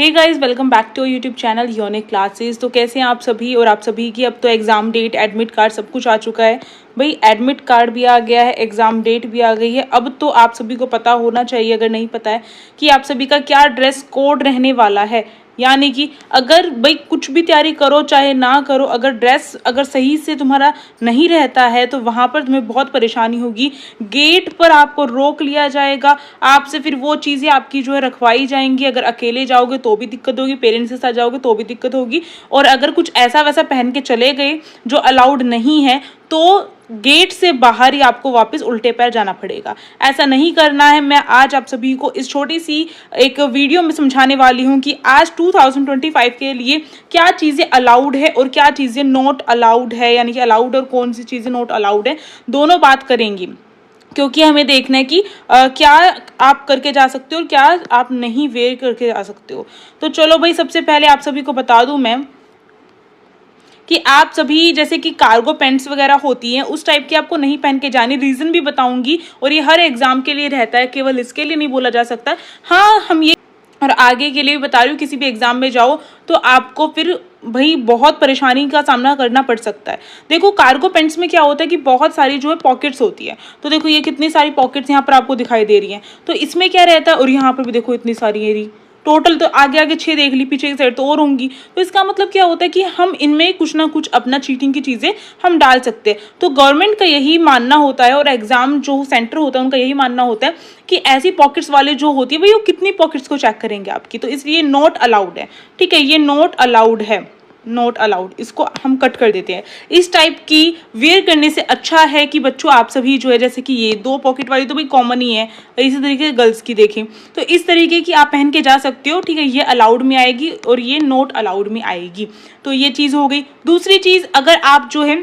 Hey guys, welcome back to YouTube channel unique classes. तो कैसे हैं आप सभी। और आप सभी की अब तो एग्जाम डेट, एडमिट कार्ड सब कुछ आ चुका है भाई। एडमिट कार्ड भी आ गया है, एग्जाम डेट भी आ गई है। अब तो आप सभी को पता होना चाहिए, अगर नहीं पता है, कि आप सभी का क्या ड्रेस कोड रहने वाला है। यानी कि अगर भाई कुछ भी तैयारी करो चाहे ना करो, अगर ड्रेस अगर सही से तुम्हारा नहीं रहता है तो वहाँ पर तुम्हें बहुत परेशानी होगी। गेट पर आपको रोक लिया जाएगा, आपसे फिर वो चीज़ें आपकी जो है रखवाई जाएंगी। अगर अकेले जाओगे तो भी दिक्कत होगी, पेरेंट्स के साथ जाओगे तो भी दिक्कत होगी। और अगर कुछ ऐसा वैसा पहन के चले गए जो अलाउड नहीं है तो गेट से बाहर ही आपको वापस उल्टे पैर जाना पड़ेगा। ऐसा नहीं करना है। मैं आज आप सभी को इस छोटी सी एक वीडियो में समझाने वाली हूं कि आज 2025 के लिए क्या चीज़ें अलाउड है और क्या चीज़ें नॉट अलाउड है। यानी कि अलाउड और कौन सी चीज़ें नॉट अलाउड है, दोनों बात करेंगी। क्योंकि हमें देखना है कि क्या आप करके जा सकते हो और क्या आप नहीं वेयर करके जा सकते हो। तो चलो भाई, सबसे पहले आप सभी को बता दूं मैं कि आप सभी जैसे कि कार्गो पैंट्स वगैरह होती हैं उस टाइप की आपको नहीं पहन के जानी। रीज़न भी बताऊंगी, और ये हर एग्जाम के लिए रहता है, केवल इसके लिए नहीं बोला जा सकता। हाँ, हम ये और आगे के लिए भी बता रही हूँ, किसी भी एग्जाम में जाओ तो आपको फिर भाई बहुत परेशानी का सामना करना पड़ सकता है। देखो, कार्गो पैंट्स में क्या होता है कि बहुत सारी जो है पॉकेट्स होती है। तो देखो, ये कितनी सारी पॉकेट्स यहाँ पर आपको दिखाई दे रही हैं। तो इसमें क्या रहता है, और यहाँ पर भी देखो इतनी सारी है। टोटल तो आगे आगे 6 देख ली, पीछे की साइड तो और होंगी। तो इसका मतलब क्या होता है कि हम इनमें कुछ ना कुछ अपना चीटिंग की चीज़ें हम डाल सकते हैं। तो गवर्नमेंट का यही मानना होता है और एग्जाम जो सेंटर होता है उनका यही मानना होता है कि ऐसी पॉकेट्स वाले जो होती है भाई, वो कितनी पॉकेट्स को चेक करेंगे आपकी। तो इसलिए नॉट अलाउड है। ठीक है, ये नॉट अलाउड है, नॉट अलाउड, इसको हम कट कर देते हैं। इस टाइप की वेयर करने से अच्छा है कि बच्चों आप सभी जो है, जैसे कि ये 2 पॉकेट वाली तो भाई कॉमन ही है, इसी तरीके गर्ल्स की देखें तो इस तरीके की आप पहन के जा सकते हो। ठीक है, ये अलाउड में आएगी और ये नॉट अलाउड में आएगी। तो ये चीज़ हो गई। दूसरी चीज़, अगर आप जो है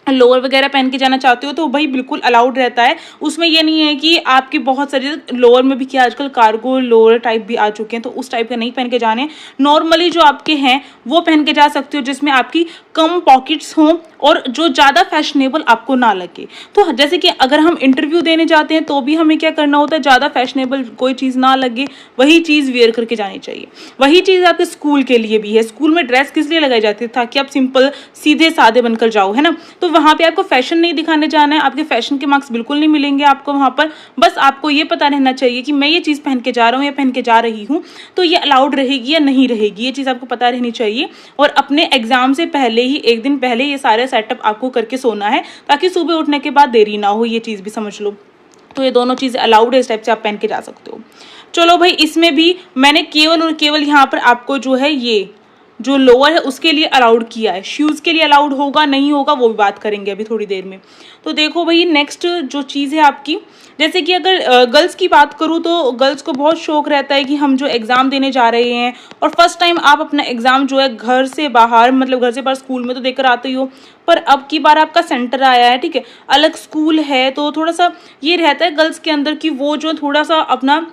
लोअर वगैरह पहन के जाना चाहते हो तो भाई बिल्कुल अलाउड रहता है। उसमें ये नहीं है कि आपकी बहुत सारी लोअर में भी क्या आजकल कार्गो लोअर टाइप भी आ चुके हैं, तो उस टाइप के नहीं पहन के जाने। नॉर्मली जो आपके हैं वो पहन के जा सकते हो, जिसमें आपकी कम पॉकेट्स हों और जो ज़्यादा फैशनेबल आपको ना लगे। तो जैसे कि अगर हम इंटरव्यू देने जाते हैं तो भी हमें क्या करना होता है, ज़्यादा फैशनेबल कोई चीज़ ना लगे, वही चीज़ वेयर करके जानी चाहिए। वही चीज़ आपके स्कूल के लिए भी है। स्कूल में ड्रेस किस लिए लगाई जाती है, ताकि आप सिंपल सीधे सादे बनकर जाओ, है ना। तो वहाँ पे आपको फैशन नहीं दिखाने जाना है, आपके फैशन के मार्क्स बिल्कुल नहीं मिलेंगे आपको वहाँ पर। बस आपको ये पता रहना चाहिए कि मैं ये चीज़ पहन के जा रहा हूँ या पहन के जा रही हूँ, तो ये अलाउड रहेगी या नहीं रहेगी, ये चीज़ आपको पता रहनी चाहिए। और अपने एग्जाम से पहले ही, एक दिन पहले ये सारे सेटअप आपको करके सोना है, ताकि सुबह उठने के बाद देरी ना हो। ये चीज़ भी समझ लो। तो ये दोनों चीज़ें अलाउड है, इस टाइप से आप पहन के जा सकते हो। चलो भाई, इसमें भी मैंने केवल और केवल यहाँ पर आपको जो है ये जो लोअर है उसके लिए अलाउड किया है। शूज़ के लिए अलाउड होगा नहीं होगा वो भी बात करेंगे अभी थोड़ी देर में। तो देखो भाई, नेक्स्ट जो चीज़ है आपकी, जैसे कि अगर गर्ल्स की बात करूँ तो गर्ल्स को बहुत शौक रहता है कि हम जो एग्ज़ाम देने जा रहे हैं और फर्स्ट टाइम आप अपना एग्ज़ाम जो है घर से बाहर, मतलब घर से बाहर स्कूल में तो देकर आते ही हो, पर अब की बार आपका सेंटर आया है, ठीक है, अलग स्कूल है, तो थोड़ा सा ये रहता है गर्ल्स के अंदर कि वो जो थोड़ा सा अपना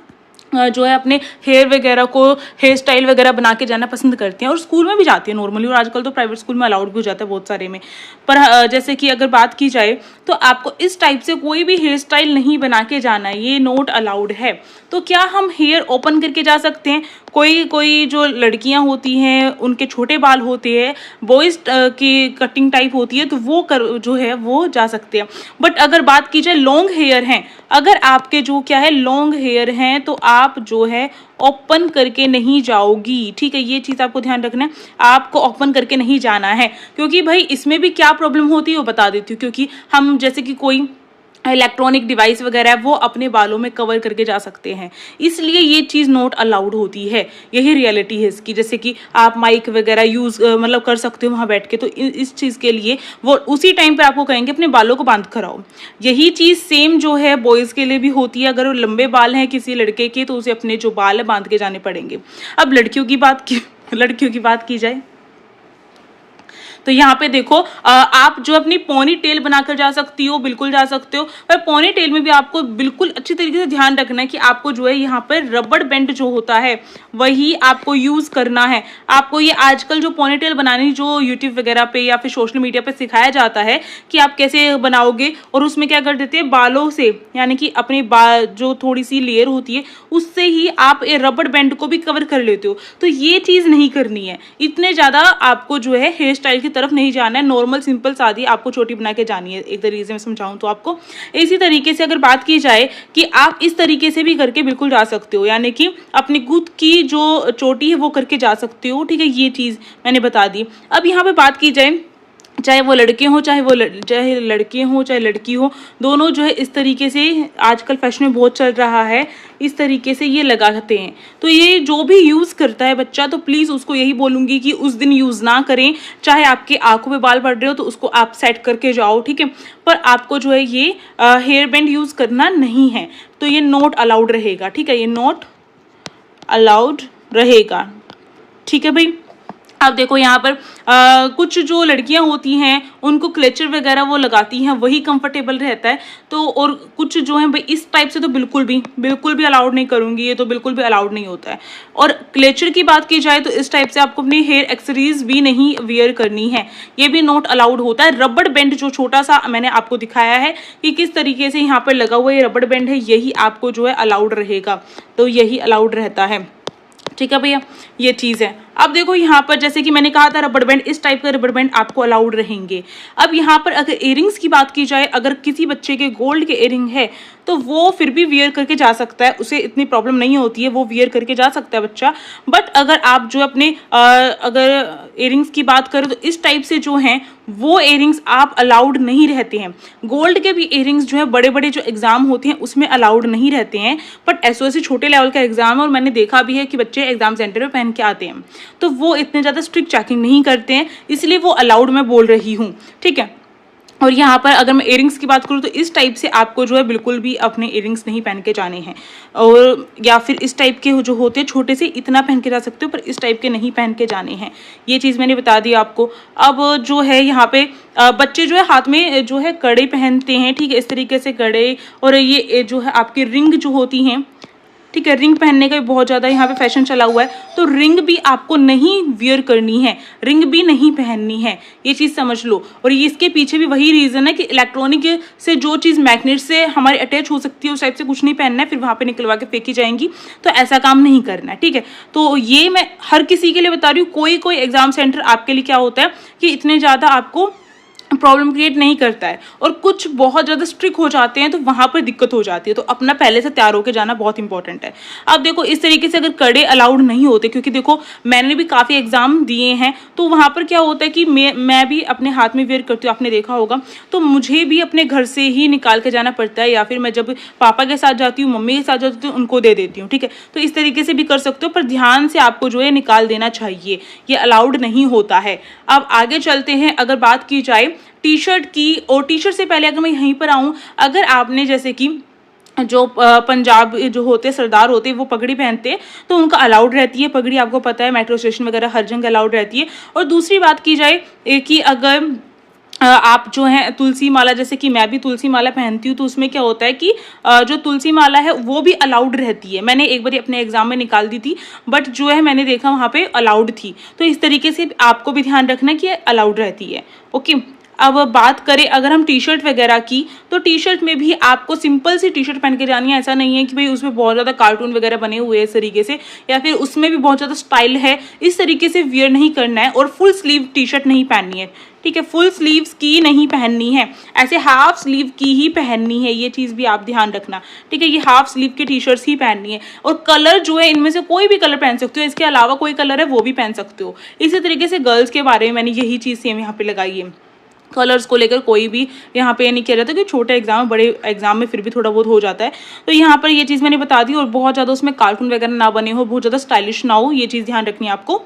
जो है अपने हेयर वगैरह को, हेयर स्टाइल वगैरह बना के जाना पसंद करती हैं। और स्कूल में भी जाती है नॉर्मली, और आजकल तो प्राइवेट स्कूल में अलाउड भी हो जाता है बहुत सारे में। पर जैसे कि अगर बात की जाए तो आपको इस टाइप से कोई भी हेयर स्टाइल नहीं बना के जाना है, ये नॉट अलाउड है। तो क्या हम हेयर ओपन करके जा सकते हैं? कोई जो लड़कियां होती हैं उनके छोटे बाल होते हैं, बॉयज़ की कटिंग टाइप होती है, तो वो जो है वो जा सकते हैं। बट अगर बात की जाए लॉन्ग हेयर हैं, अगर आपके जो क्या है लॉन्ग हेयर हैं, तो आप जो है ओपन करके नहीं जाओगी। ठीक है, ये चीज़ आपको ध्यान रखना है, आपको ओपन करके नहीं जाना है। क्योंकि भाई इसमें भी क्या प्रॉब्लम होती है वो बता देती हूँ। क्योंकि हम जैसे कि कोई इलेक्ट्रॉनिक डिवाइस वगैरह है वो अपने बालों में कवर करके जा सकते हैं, इसलिए ये चीज़ नॉट अलाउड होती है। यही रियलिटी है इसकी। जैसे कि आप माइक वगैरह यूज़ मतलब कर सकते हो वहाँ बैठ के, तो इस चीज़ के लिए वो उसी टाइम पे आपको कहेंगे अपने बालों को बांध कर आओ। यही चीज़ सेम जो है बॉयज़ के लिए भी होती है। अगर वो लंबे बाल हैं किसी लड़के के तो उसे अपने जो बाल है बांध के जाने पड़ेंगे। अब लड़कियों की बात की जाए तो यहाँ पे देखो आप जो अपनी पोनी टेल बनाकर जा सकती हो, बिल्कुल जा सकते हो। पर पोनी टेल में भी आपको बिल्कुल अच्छी तरीके से ध्यान रखना है कि आपको जो है यहाँ पर रबड़ बैंड जो होता है वही आपको यूज करना है। आपको ये आजकल जो पोनी टेल बनानी जो यूट्यूब वगैरह पे या फिर सोशल मीडिया पे सिखाया जाता है कि आप कैसे बनाओगे, और उसमें क्या कर देते हैं बालों से, यानी कि अपने बाल जो थोड़ी सी लेयर होती है उससे ही आप ये रबड़ बैंड को भी कवर कर लेते हो। तो ये चीज नहीं करनी है, इतने ज्यादा आपको जो है हेयर स्टाइल की तरफ नहीं जाना है। नॉर्मल सिंपल सादी आपको चोटी बना के जानी है, एक तरीके से मैं समझाऊं तो आपको। इसी तरीके से अगर बात की जाए कि आप इस तरीके से भी करके बिल्कुल जा सकते हो, यानी कि अपनी खुद की जो चोटी है वो करके जा सकते हो, ठीक है। ये चीज मैंने बता दी। अब यहाँ पे बात की जाए, चाहे वो लड़के हो चाहे लड़के हो चाहे लड़की हो, दोनों जो है इस तरीके से आजकल फैशन में बहुत चल रहा है, इस तरीके से ये लगाते हैं। तो ये जो भी यूज़ करता है बच्चा, तो प्लीज़ उसको यही बोलूँगी कि उस दिन यूज़ ना करें। चाहे आपके आंखों पे बाल पड़ रहे हो तो उसको आप सेट करके जाओ, ठीक है। पर आपको जो है ये हेयर बैंड यूज़ करना नहीं है, तो ये नॉट अलाउड रहेगा, ठीक है। ये नॉट अलाउड रहेगा, ठीक है भाई। अब देखो यहाँ पर कुछ जो लड़कियां होती हैं उनको क्लेचर वगैरह वो लगाती हैं, वही कंफर्टेबल रहता है। तो और कुछ जो है भाई इस टाइप से तो बिल्कुल भी अलाउड नहीं करूँगी, ये तो बिल्कुल भी अलाउड नहीं होता है। और क्लेचर की बात की जाए तो इस टाइप से आपको अपनी हेयर एक्सेसरीज भी नहीं वेयर करनी है, ये भी नॉट अलाउड होता है। रबड़ बैंड जो छोटा सा मैंने आपको दिखाया है कि किस तरीके से यहाँ पर लगा हुआ ये रबड़ बैंड है, यही आपको जो है अलाउड रहेगा, तो यही अलाउड रहता है, ठीक है भैया। ये चीज़ है। अब देखो यहाँ पर जैसे कि मैंने कहा था रबड़ बैंड, इस टाइप का रबड़ बैंड आपको अलाउड रहेंगे। अब यहाँ पर अगर इयरिंग्स की बात की जाए, अगर किसी बच्चे के गोल्ड के इयरिंग है तो वो फिर भी वियर करके जा सकता है, उसे इतनी प्रॉब्लम नहीं होती है, वो वियर करके जा सकता है बच्चा। बट अगर आप जो अपने अगर इयरिंग्स की बात करें तो इस टाइप से जो हैं वो इयरिंग्स आप अलाउड नहीं रहते हैं। गोल्ड के भी इयरिंग्स जो है बड़े बड़े जो एग्जाम होते हैं उसमें अलाउड नहीं रहते हैं, बट एसओसी छोटे लेवल का एग्जाम है और मैंने देखा भी है कि बच्चे एग्जाम सेंटर में पहन के आते हैं, तो वो इतने ज़्यादा स्ट्रिक्ट चेकिंग नहीं करते हैं, इसलिए वो अलाउड मैं बोल रही हूँ, ठीक है। और यहाँ पर अगर मैं इयरिंग्स की बात करूँ तो इस टाइप से आपको जो है बिल्कुल भी अपने इयरिंग्स नहीं पहन के जाने हैं, और या फिर इस टाइप के जो होते हैं छोटे से इतना पहन के जा सकते हो, पर इस टाइप के नहीं पहन के जाने हैं। ये चीज़ मैंने बता दी आपको। अब जो है यहाँ पे बच्चे जो है हाथ में जो है कड़े पहनते हैं, ठीक है, इस तरीके से कड़े, और ये जो है आपकी रिंग जो होती हैं, ठीक है, रिंग पहनने का भी बहुत ज़्यादा यहाँ पे फैशन चला हुआ है, तो रिंग भी आपको नहीं वियर करनी है, रिंग भी नहीं पहननी है, ये चीज़ समझ लो। और इसके पीछे भी वही रीज़न है कि इलेक्ट्रॉनिक से जो चीज़ मैग्नेट से हमारे अटैच हो सकती है उस टाइप से कुछ नहीं पहनना है, फिर वहाँ पे निकलवा के फेंकी जाएंगी, तो ऐसा काम नहीं करना है, ठीक है। तो ये मैं हर किसी के लिए बता रही हूँ, कोई एग्जाम सेंटर आपके लिए क्या होता है कि इतने ज़्यादा आपको प्रॉब्लम क्रिएट नहीं करता है, और कुछ बहुत ज़्यादा स्ट्रिक्ट हो जाते हैं तो वहाँ पर दिक्कत हो जाती है, तो अपना पहले से तैयार होकर जाना बहुत इंपॉर्टेंट है। अब देखो इस तरीके से अगर कड़े अलाउड नहीं होते, क्योंकि देखो मैंने भी काफ़ी एग्जाम दिए हैं, तो वहाँ पर क्या होता है कि मैं भी अपने हाथ में वेयर करती हूँ, आपने देखा होगा, तो मुझे भी अपने घर से ही निकाल के जाना पड़ता है, या फिर मैं जब पापा के साथ जाती हूँ, मम्मी के साथ जाती हूँ, उनको दे देती हूँ, ठीक है। तो इस तरीके से भी कर सकते हो, पर ध्यान से आपको जो है निकाल देना चाहिए, ये अलाउड नहीं होता है। अब आगे चलते हैं, अगर बात की जाए टी शर्ट की, और टी शर्ट से पहले अगर मैं यहीं पर आऊँ, अगर आपने जैसे कि जो पंजाब जो होते सरदार होते हैं वो पगड़ी पहनते हैं, तो उनका अलाउड रहती है पगड़ी, आपको पता है मेट्रो स्टेशन वगैरह हर जगह अलाउड रहती है। और दूसरी बात की जाए कि अगर आप जो है तुलसी माला, जैसे कि मैं भी तुलसी माला पहनती हूँ, तो उसमें क्या होता है कि जो तुलसी माला है वो भी अलाउड रहती है। मैंने एक बार अपने एग्जाम में निकाल दी थी, बट जो है मैंने देखा वहाँ पे अलाउड थी, तो इस तरीके से आपको भी ध्यान रखना कि अलाउड रहती है, ओके। अब बात करें अगर हम टी शर्ट वगैरह की, तो टी शर्ट में भी आपको सिंपल सी टी शर्ट पहन के जानी है, ऐसा नहीं है कि भाई उसमें बहुत ज़्यादा कार्टून वगैरह बने हुए हैं इस तरीके से, या फिर उसमें भी बहुत ज़्यादा स्टाइल है, इस तरीके से वियर नहीं करना है। और फुल स्लीव टी शर्ट नहीं पहननी है, ठीक है, फुल स्लीव्स की नहीं पहननी है, ऐसे हाफ स्लीव की ही पहननी है, ये चीज़ भी आप ध्यान रखना, ठीक है। ये हाफ स्लीव की टी शर्ट्स ही पहननी है, और कलर जो है इनमें से कोई भी कलर पहन सकते हो, इसके अलावा कोई कलर है वो भी पहन सकते हो। इसी तरीके से गर्ल्स के बारे में मैंने यही चीज़ सेम यहाँ पे लगाई है, कलर्स को लेकर कोई भी यहाँ पे नहीं किया जाता, कि छोटे एग्जाम बड़े एग्जाम में फिर भी थोड़ा बहुत हो जाता है, तो यहाँ पर ये चीज़ मैंने बता दी। और बहुत ज़्यादा उसमें कार्टून वगैरह ना बने हो, बहुत ज़्यादा स्टाइलिश ना हो, ये चीज़ ध्यान रखनी है आपको।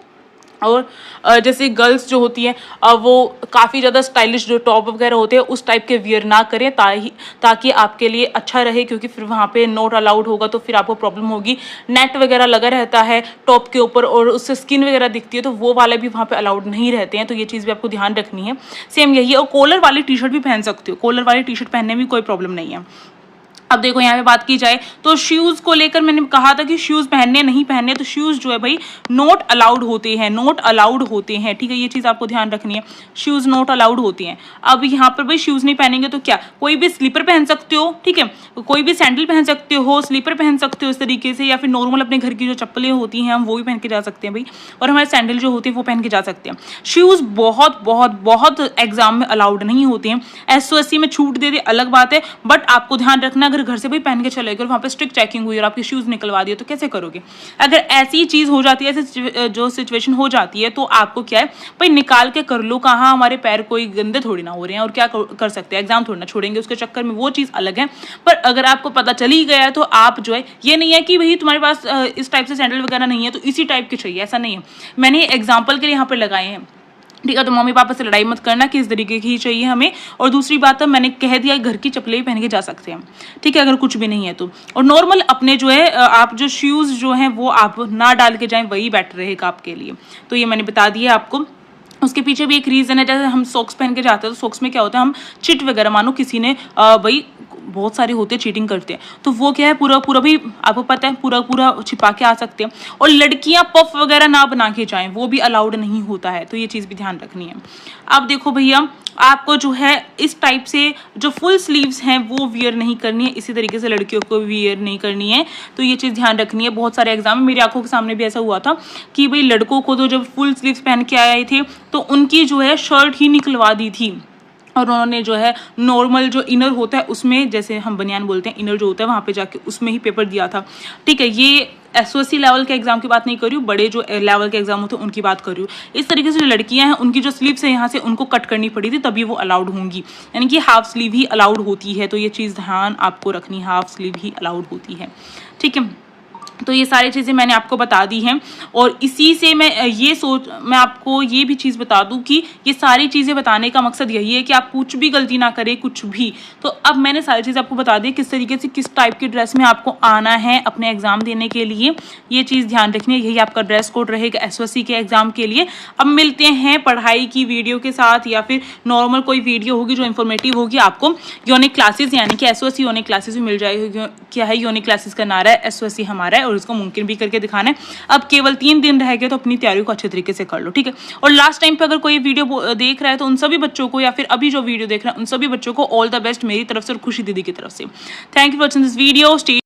और जैसे गर्ल्स जो होती हैं वो काफ़ी ज़्यादा स्टाइलिश जो टॉप वगैरह होते हैं उस टाइप के वियर ना करें, ताकि आपके लिए अच्छा रहे, क्योंकि फिर वहाँ पे नॉट अलाउड होगा तो फिर आपको प्रॉब्लम होगी। नेट वगैरह लगा रहता है टॉप के ऊपर और उससे स्किन वगैरह दिखती है, तो वो वाले भी वहाँ पे अलाउड नहीं रहते हैं, तो ये चीज़ भी आपको ध्यान रखनी है। सेम यही है। और कॉलर वाली टी शर्ट भी पहन सकते हो, कॉलर वाली टी शर्ट पहनने में कोई प्रॉब्लम नहीं है। अब देखो यहाँ पे बात की जाए तो शूज़ को लेकर मैंने कहा था कि शूज़ पहनने नहीं पहनने, तो शूज़ जो है भाई नॉट अलाउड होते हैं, नॉट अलाउड होते हैं, ठीक है, ये चीज़ आपको ध्यान रखनी है। शूज़ नॉट अलाउड होती हैं। अब यहाँ पर भाई शूज़ नहीं पहनेंगे तो क्या, कोई भी स्लीपर पहन सकते हो, ठीक है, कोई भी सैंडल पहन सकते हो, स्लीपर पहन सकते हो इस तरीके से, या फिर नॉर्मल अपने घर की जो चप्पलें होती हैं हम वो भी पहन के जा सकते हैं भाई, और हमारे सैंडल जो होते हैं वो पहन के जा सकते हैं। शूज़ बहुत बहुत बहुत एग्जाम में अलाउड नहीं होते हैं। SOSC में छूट दे दे अलग बात है, बट आपको ध्यान रखना अगर घर से भाई पहन के चले गए, वहाँ पे स्ट्रिक्ट चेकिंग हुई और आपके शूज़ निकलवा दिए तो कैसे करोगे। अगर ऐसी चीज़ हो जाती है, ऐसी जो सिचुएशन हो जाती है, तो आपको क्या है भाई निकाल के कर लो। कहाँ हमारे पैर कोई गंदे थोड़ी ना हो रहे हैं, और क्या कर सकते हैं, एग्जाम थोड़ी ना छोड़ेंगे उसके चक्कर में, वो चीज़ अलग है। पर अगर आपको पता चल ही गया है तो आप जो है, ये नहीं है कि भाई तुम्हारे पास इस टाइप से सैंडल वगैरह नहीं है तो इसी टाइप के चाहिए, ऐसा नहीं है। मैंने एग्जाम्पल के लिए यहाँ पर लगाए हैं, ठीक है, तो मम्मी पापा से लड़ाई मत करना कि इस तरीके की ही चाहिए हमें। और दूसरी बात है, मैंने कह दिया घर की चप्पलें भी पहन के जा सकते हैं, ठीक है, अगर कुछ भी नहीं है तो। और नॉर्मल अपने जो है आप जो शूज़ जो हैं वो आप ना डाल के जाएं, वही बेटर रहेगा आपके लिए। तो ये मैंने बता दिया आपको। उसके पीछे भी एक रीज़न है, जैसे हम सॉक्स पहन के जाते हैं तो सॉक्स में क्या होता है, हम चिट वगैरह, मानो किसी ने भाई बहुत सारे होते हैं चीटिंग करते हैं, तो वो क्या है पूरा पूरा भी आपको पता है पूरा पूरा छिपा के आ सकते हैं। और लड़कियां पफ वगैरह ना बना के जाएं, वो भी अलाउड नहीं होता है, तो ये चीज़ भी ध्यान रखनी है। अब देखो भैया, आपको जो है इस टाइप से जो फुल स्लीव्स हैं वो वियर नहीं करनी है, इसी तरीके से लड़कियों को वियर नहीं करनी है, तो ये चीज़ ध्यान रखनी है। बहुत सारे एग्जाम में मेरी आंखों के सामने भी ऐसा हुआ था कि भाई लड़कों को तो जब फुल स्लीव्स पहन के आए थे तो उनकी जो है शर्ट ही निकलवा दी थी, और उन्होंने जो है नॉर्मल जो इनर होता है उसमें, जैसे हम बनियान बोलते हैं, इनर जो होता है वहाँ पे जाके उसमें ही पेपर दिया था, ठीक है। ये SOSC लेवल के एग्जाम की बात नहीं कर रही हूँ, बड़े जो लेवल के एग्जाम होते हैं उनकी बात कर रही हूँ। इस तरीके से जो लड़कियां हैं उनकी जो स्लीव्स है यहाँ से उनको कट करनी पड़ी थी, तभी वो अलाउड होंगी, यानी कि हाफ स्लीव ही अलाउड होती है, तो ये चीज़ ध्यान आपको रखनी, हाफ स्लीव ही अलाउड होती है, ठीक है। तो ये सारी चीज़ें मैंने आपको बता दी हैं, और इसी से मैं आपको ये भी चीज़ बता दूं कि ये सारी चीज़ें बताने का मकसद यही है कि आप कुछ भी गलती ना करें, कुछ भी। तो अब मैंने सारी चीज़ आपको बता दी किस तरीके से, किस टाइप की ड्रेस में आपको आना है अपने एग्जाम देने के लिए, ये चीज़ ध्यान रखनी है। यही आपका ड्रेस कोड रहेगा SOSC के एग्जाम के लिए। अब मिलते हैं पढ़ाई की वीडियो के साथ, या फिर नॉर्मल कोई वीडियो होगी जो इन्फॉर्मेटिव होगी आपको। यूनिक क्लासेस यानी कि SOSC यूनिक क्लासेस भी मिल जाएगी। क्या है यूनिक क्लासेस का नारा है, SOSC हमारा है और उसको मुमकिन भी करके दिखाना है। अब केवल 3 दिन रह गए, तो अपनी तैयारी को अच्छे तरीके से कर लो, ठीक है। और लास्ट टाइम पे अगर कोई वीडियो देख रहा है तो उन सभी बच्चों को, या फिर अभी जो वीडियो देख रहा है उन सभी बच्चों को ऑल द बेस्ट मेरी तरफ से और खुशी दीदी की तरफ से। Thank you for watching this video.